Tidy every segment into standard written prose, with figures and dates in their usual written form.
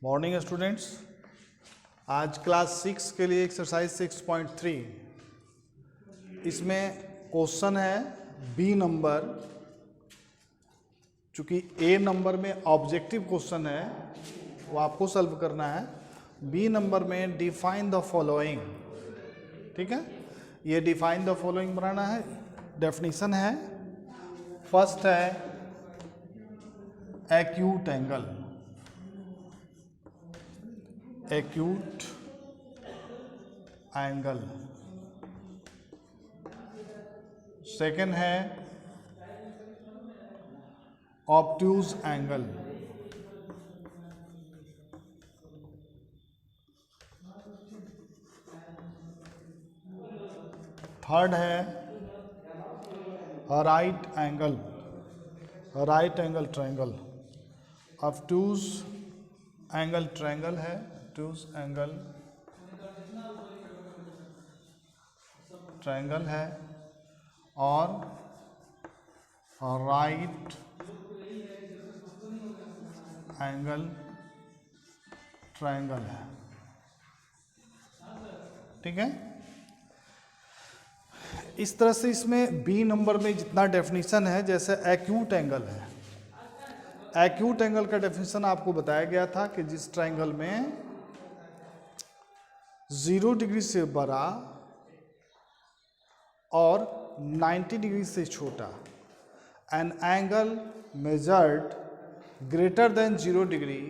Morning students, आज class 6 के लिए एक्सरसाइज 6.3 इसमें क्वेश्चन है बी नंबर। चूंकि ए नंबर में ऑब्जेक्टिव क्वेश्चन है वो आपको सॉल्व करना है। बी नंबर में डिफाइन द फॉलोइंग, ठीक है। ये डिफाइन द फॉलोइंग बनाना है। डेफिनेशन है, फर्स्ट है acute angle, acute angle. Second है ऑब्ट्यूज एंगल। थर्ड है right angle, right angle triangle. Obtuse angle triangle है, ऑब्ट्यूज एंगल ट्रायंगल है और राइट एंगल ट्रायंगल है, ठीक है। इस तरह से इसमें बी नंबर में जितना डेफिनेशन है, जैसे एक्यूट एंगल है, एक्यूट एंगल का डेफिनेशन आपको बताया गया था कि जिस ट्रायंगल में 0 डिग्री से बड़ा और 90 डिग्री से छोटा, an angle measured greater than 0 degree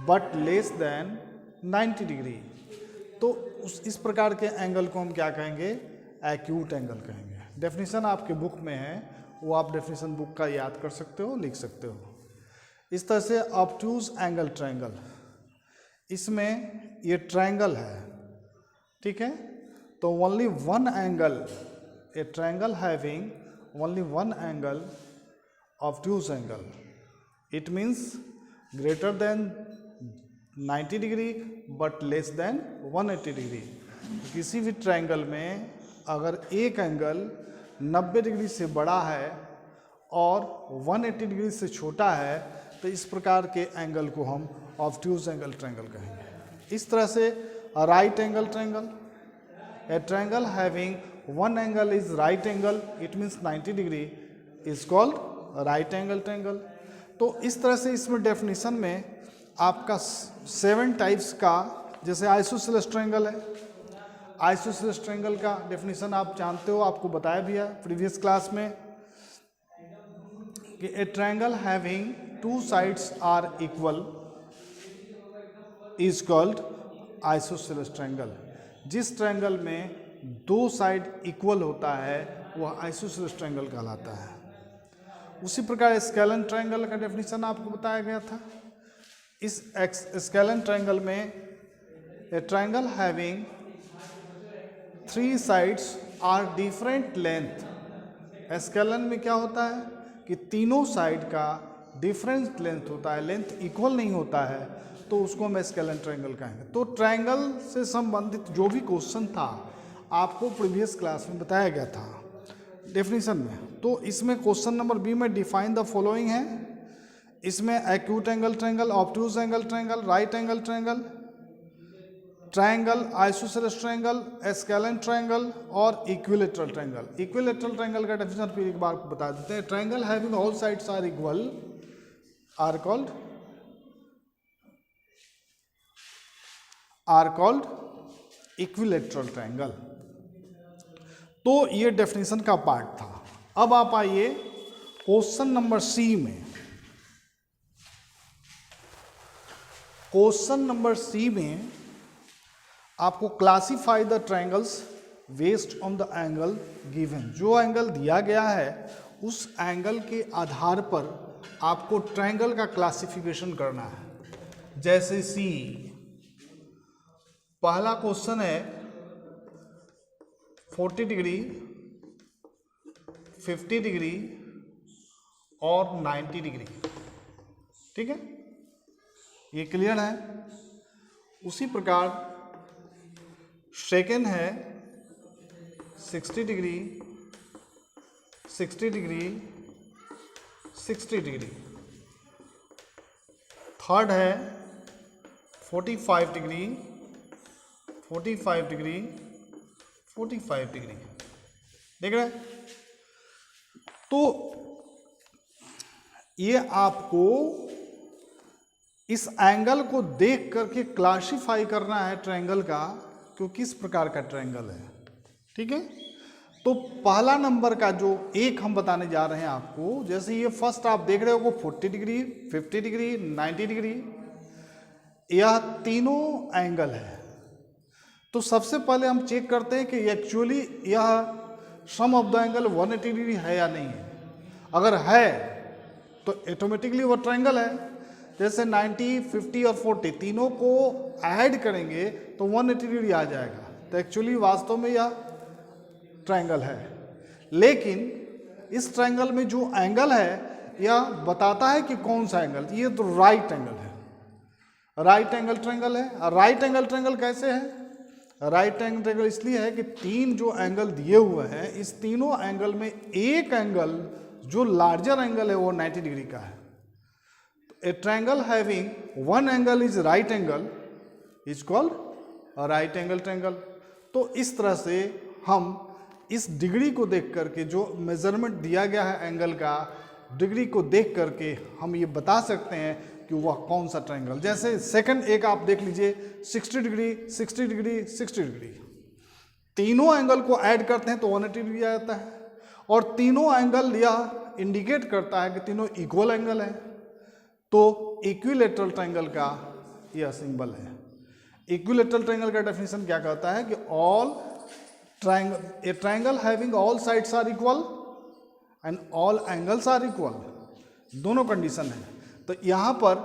but less than 90 degree, तो इस प्रकार के एंगल को हम क्या कहेंगे? एक्यूट एंगल कहेंगे। डेफिनेशन आपके बुक में है, वो आप डेफिनेशन बुक का याद कर सकते हो, लिख सकते हो। इस तरह से ऑब्ट्यूज एंगल ट्रायंगल, इसमें ये ट्रायंगल है, ठीक है। तो only one angle, A triangle having only one angle, obtuse angle, it means greater than 90 degree but less than 180 degree. किसी भी ट्रायंगल में अगर एक एंगल 90 डिग्री से बड़ा है और 180 डिग्री से छोटा है, तो इस प्रकार के एंगल को हम ऑब्ट्यूज एंगल ट्रायंगल कहेंगे। इस तरह से right angle triangle, a triangle having one angle is right angle, it means 90 degree, is called right angle triangle. तो इस तरह से इसमें डेफिनेशन में आपका 7 टाइप्स का, जैसे आइसोसेलेस ट्रायंगल है, आइसोसेलेस ट्रायंगल का डेफिनेशन आप जानते हो, आपको बताया भी है प्रीवियस क्लास में कि a triangle having 2 sides are equal is called isosceles triangle. जिस ट्रायंगल में 2 साइड इक्वल होता है वह आइसोसेलेस ट्रायंगल कहलाता है। उसी प्रकार स्केलन ट्रायंगल का डेफिनेशन आपको बताया गया था। इस स्केलन ट्रायंगल में a triangle having 3 sides are different length. Scalene में क्या होता है कि तीनों साइड का डिफरेंट लेंथ होता है, लेंथ इक्वल नहीं होता है, तो उसको हम स्केलन ट्रायंगल कहेंगे। तो ट्रायंगल से संबंधित जो भी क्वेश्चन था आपको प्रीवियस क्लास में बताया गया था डेफिनेशन में। तो इसमें क्वेश्चन नंबर बी में डिफाइन द फॉलोइंग है। इसमें acute angle triangle, obtuse angle triangle, right angle triangle, triangle, isosceles triangle, scalene triangle और इक्विलेटरल ट्रायंगल। इक्विलेटरल ट्रायंगल का डेफिनेशन फिर एक बार बता देते हैं। Triangle having all sides are equal are called equilateral triangle. तो ये डेफिनेशन का पार्ट था। अब आप आइए क्वेश्चन नंबर सी में। क्वेश्चन नंबर सी में आपको classify the triangles based on the angle given. जो एंगल दिया गया है उस एंगल के आधार पर आपको ट्रायंगल का क्लासिफिकेशन करना है। जैसे सी, पहला क्वेश्चन है 40 डिग्री, 50 डिग्री और 90 डिग्री, ठीक है, ये क्लियर है। उसी प्रकार सेकेंड है 60 डिग्री, 60 डिग्री, 60 डिग्री। थर्ड है 45 डिग्री, 45 डिग्री, 45 डिग्री, देख रहे हैं। तो ये आपको इस एंगल को देख करके क्लासिफाई करना है ट्रायंगल का, कि किस प्रकार का ट्रायंगल है, ठीक है। तो पहला नंबर का जो एक हम बताने जा रहे हैं आपको, जैसे ये फर्स्ट आप देख रहे हो 40 डिग्री, 50 डिग्री, 90 डिग्री, यह तीनों एंगल है। तो सबसे पहले हम चेक करते हैं कि एक्चुअली यह सम ऑफ द एंगल 180 डिग्री है या नहीं है। अगर है तो ऑटोमेटिकली वो ट्रायंगल है। जैसे 90, 50 और 40 तीनों को ऐड करेंगे तो 180 डिग्री आ जाएगा, तो एक्चुअली वास्तव में यह ट्रायंगल है। लेकिन इस ट्रायंगल में जो एंगल है यह बताता है कि कौन सा एंगल, ये तो राइट एंगल है, राइट एंगल ट्रायंगल है। राइट एंगल ट्रायंगल कैसे है? राइट एंगल ट्रायंगल इसलिए है कि तीन जो एंगल दिए हुए हैं, इस तीनों एंगल में एक एंगल जो लार्जर एंगल है वो 90 डिग्री का है। A triangle having one angle is right angle is called right angle triangle. तो इस तरह से हम इस डिग्री को देख करके, जो मेजरमेंट दिया गया है एंगल का, डिग्री को देख करके हम ये बता सकते हैं कि वह कौन सा ट्रायंगल। जैसे सेकंड एक आप देख लीजिए, 60 डिग्री, 60 डिग्री, 60 डिग्री, तीनों एंगल को ऐड करते हैं तो 180 डिग्री आ जाता है। और तीनों एंगल यह इंडिकेट करता है कि तीनों इक्वल एंगल है, तो इक्विलैटरल ट्रायंगल का यह सिंबल है। इक्विलैटरल ट्रायंगल का डेफिनेशन क्या कहता है कि all triangle, a triangle having all sides are equal and all angles are equal, दोनों कंडीशन है। तो यहाँ पर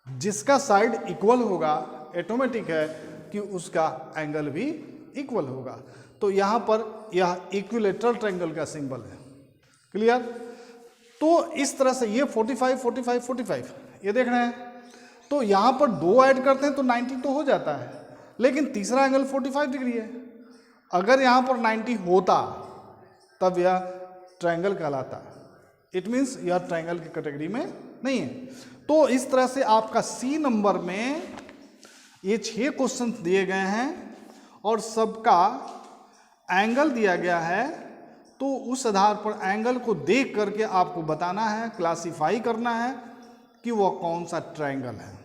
जिसका साइड इक्वल होगा ऑटोमेटिक है कि उसका एंगल भी इक्वल होगा। तो यहाँ पर यह इक्विलैटरल ट्रायंगल का सिंबल है। क्लियर? तो इस तरह से ये 45, 45, 45 ये देख रहे हैं। तो यहाँ पर दो ऐड करते हैं तो 90 तो हो जाता है, लेकिन तीसरा एंगल 45 डिग्री है। अगर यहाँ पर 90 होता तब यह ट्रायंगल कहलाता, इट मीन्स यह ट्रायंगल की कैटेगरी में नहीं है। तो इस तरह से आपका सी नंबर में ये 6 क्वेश्चन दिए गए हैं और सबका एंगल दिया गया है। तो उस आधार पर एंगल को देख करके आपको बताना है, क्लासिफाई करना है कि वह कौन सा ट्रायंगल है।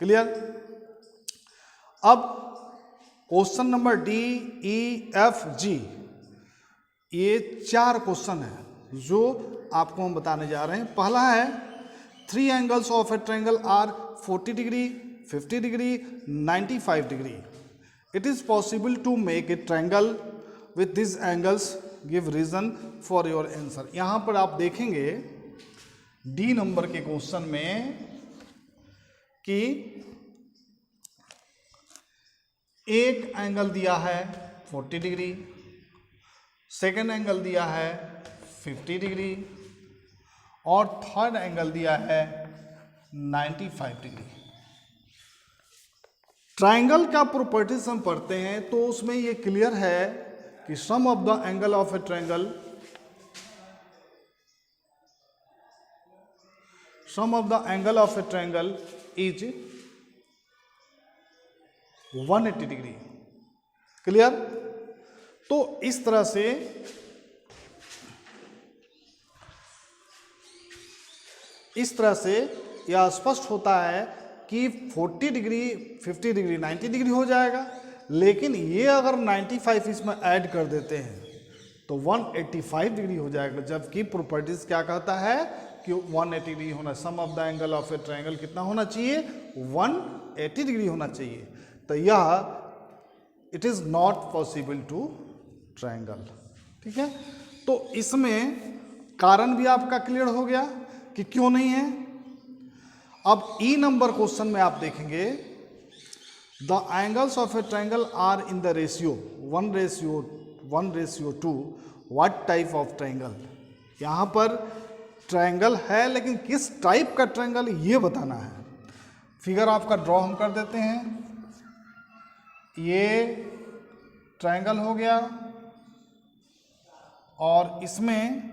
क्लियर? अब क्वेश्चन नंबर डी, ई, एफ, जी, ये 4 क्वेश्चन है जो आपको हम बताने जा रहे हैं। पहला है 3 angles of a triangle are 40 degree, 50 degree, 95 degree. It is possible to make a triangle with this angles, give reason for your answer. यहाँ पर आप देखेंगे डी नंबर के क्वेश्चन में कि एक एंगल दिया है 40 डिग्री, सेकेंड एंगल दिया है 50 डिग्री और थर्ड एंगल दिया है 95 डिग्री। ट्रायंगल का प्रॉपर्टीज हम पढ़ते हैं तो उसमें ये क्लियर है कि sum of the angle of a triangle, sum of the angle of a triangle is 180 degree. Clear? तो इस तरह से यह स्पष्ट होता है कि 40 डिग्री, 50 डिग्री, 90 डिग्री हो जाएगा। लेकिन ये अगर 95 इसमें ऐड कर देते हैं तो 185 डिग्री हो जाएगा, जबकि प्रॉपर्टीज क्या कहता है कि 180 डिग्री होना, sum of the angle of a triangle कितना होना चाहिए? 180 डिग्री होना चाहिए। तो यह it is not possible to triangle. ठीक है? तो इसमें कारण भी आपका क्लियर हो गया कि क्यों नहीं है। अब ई नंबर क्वेश्चन में आप देखेंगे the angles of a triangle are in the ratio 1:2। What type of triangle? यहाँ पर ट्रायंगल है लेकिन किस टाइप का ट्रायंगल ये बताना है। फिगर आपका ड्रॉ हम कर देते हैं। ये ट्रायंगल हो गया और इसमें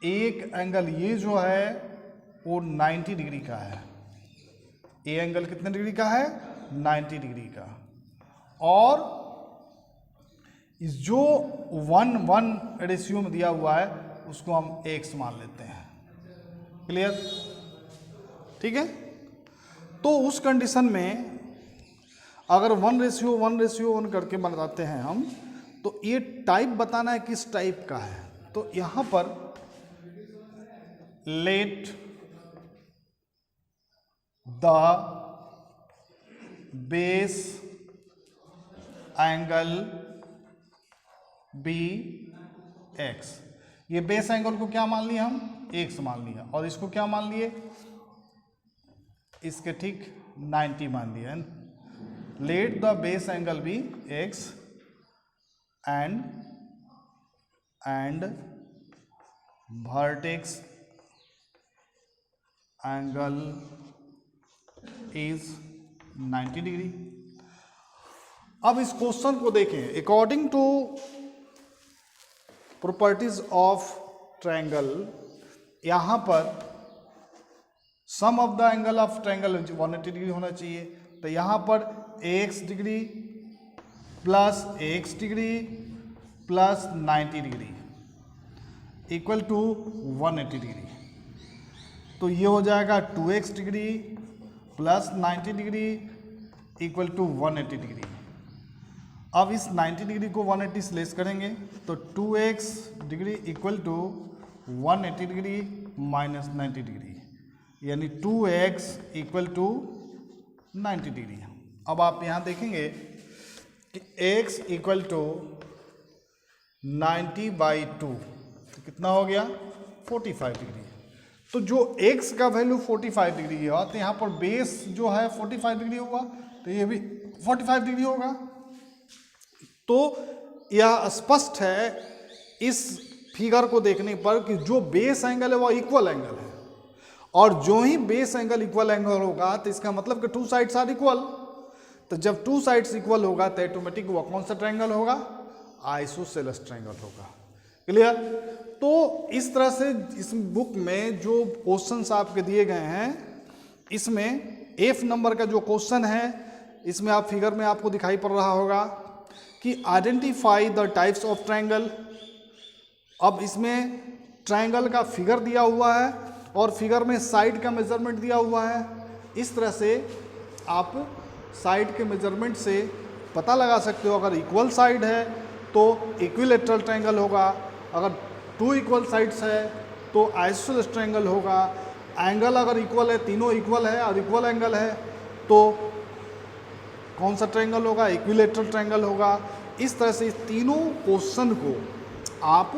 एक एंगल ये जो है वो 90 डिग्री का है, ए एंगल कितने डिग्री का है? 90 डिग्री का। और इस जो 1:1 रेशियो में दिया हुआ है उसको हम x मान लेते हैं। क्लियर? ठीक है। तो उस कंडीशन में अगर 1:1 करके बनाते हैं हम, तो ये टाइप बताना है किस टाइप का है। तो यहां पर let the base angle be x। ये बेस एंगल को क्या मान लिया हम? x मान लिया। और इसको क्या मान लिए? इसके ठीक 90 मान लिया। Let the base angle be x and vertex angle is 90 degree. अब इस क्वेश्चन को देखें। According to properties of triangle, यहां पर sum of the angle of triangle 180 degree होना चाहिए। तो यहां पर x degree plus x degree plus 90 degree equal to 180 degree. तो ये हो जाएगा 2x degree plus 90 degree equal to 180 degree. अब इस 90 डिग्री को 180 से लेस करेंगे तो 2x degree equal to 180 degree minus 90 degree, यानी 2x इक्वल टू 90 डिग्री। अब आप यहाँ देखेंगे कि x इक्वल टू 90/2 तो कितना हो गया? 45 डिग्री। तो जो x का वैल्यू 45 डिग्री है तो यहाँ पर बेस जो है 45 डिग्री होगा, तो ये भी 45 डिग्री होगा। तो यह स्पष्ट है इस फिगर को देखने पर कि जो बेस एंगल है वह इक्वल एंगल है, और जो ही बेस एंगल इक्वल एंगल होगा तो इसका मतलब कि टू साइड्स आर इक्वल। तो जब टू साइड्स इक्वल होगा तो ऑटोमेटिक वह कौन सा ट्रायंगल होगा? आइसोसेलेस ट्रायंगल होगा। क्लियर? तो इस तरह से इस बुक में जो क्वेश्चंस आपके दिए गए हैं, इसमें F नंबर का जो क्वेश्चन है, इसमें आप फिगर में आपको दिखाई पड़ रहा होगा कि identify the types of triangle. अब इसमें ट्रायंगल का फिगर दिया हुआ है और फिगर में साइड का मेजरमेंट दिया हुआ है। इस तरह से आप साइड के मेजरमेंट से पता लगा सकते हो। अगर इक्वल साइड है तो इक्विलेटरल ट्रायंगल होगा, अगर टू इक्वल साइड्स है तो आइसोसेलेस ट्रायंगल होगा। एंगल अगर इक्वल है, तीनों इक्वल है और इक्वल एंगल है तो कौन सा ट्रायंगल होगा? इक्विलेटरल ट्रायंगल होगा। इस तरह से इस तीनों क्वेश्चन को आप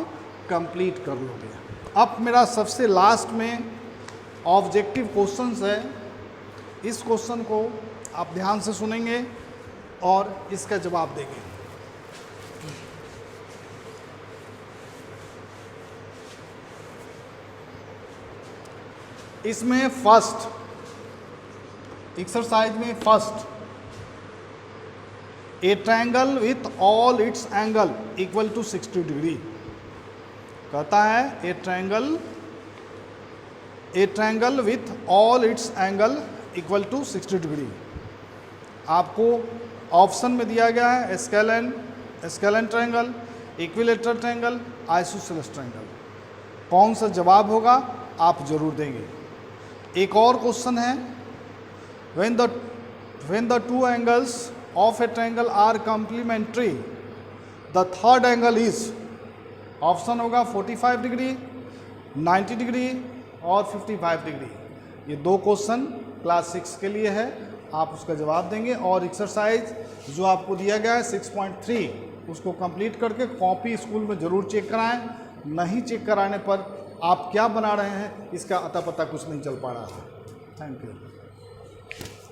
कंप्लीट कर लोगे। अब मेरा सबसे लास्ट में ऑब्जेक्टिव क्वेश्चंस है। इस क्वेश्चन को आप ध्यान से सुनेंगे और इसका जवाब देंगे। इसमें फर्स्ट एक्सरसाइज में first, a triangle with all its angle equal to 60 degree कहता है। A triangle with all its angle equal to 60 degree. आपको ऑप्शन में दिया गया है scalene triangle, equilateral triangle, isosceles triangle. कौन सा जवाब होगा आप जरूर देंगे। एक और क्वेश्चन है, when the two angles of a triangle are complementary, the third angle is, option होगा 45 डिग्री, 90 डिग्री और 55 डिग्री। ये दो क्वेश्चन क्लास 6 के लिए है, आप उसका जवाब देंगे। और एक्सरसाइज जो आपको दिया गया है 6.3 उसको कंप्लीट करके कॉपी स्कूल में ज़रूर चेक कराएं। नहीं चेक कराने पर आप क्या बना रहे हैं इसका अता पता कुछ नहीं चल पा रहा है। Thank you.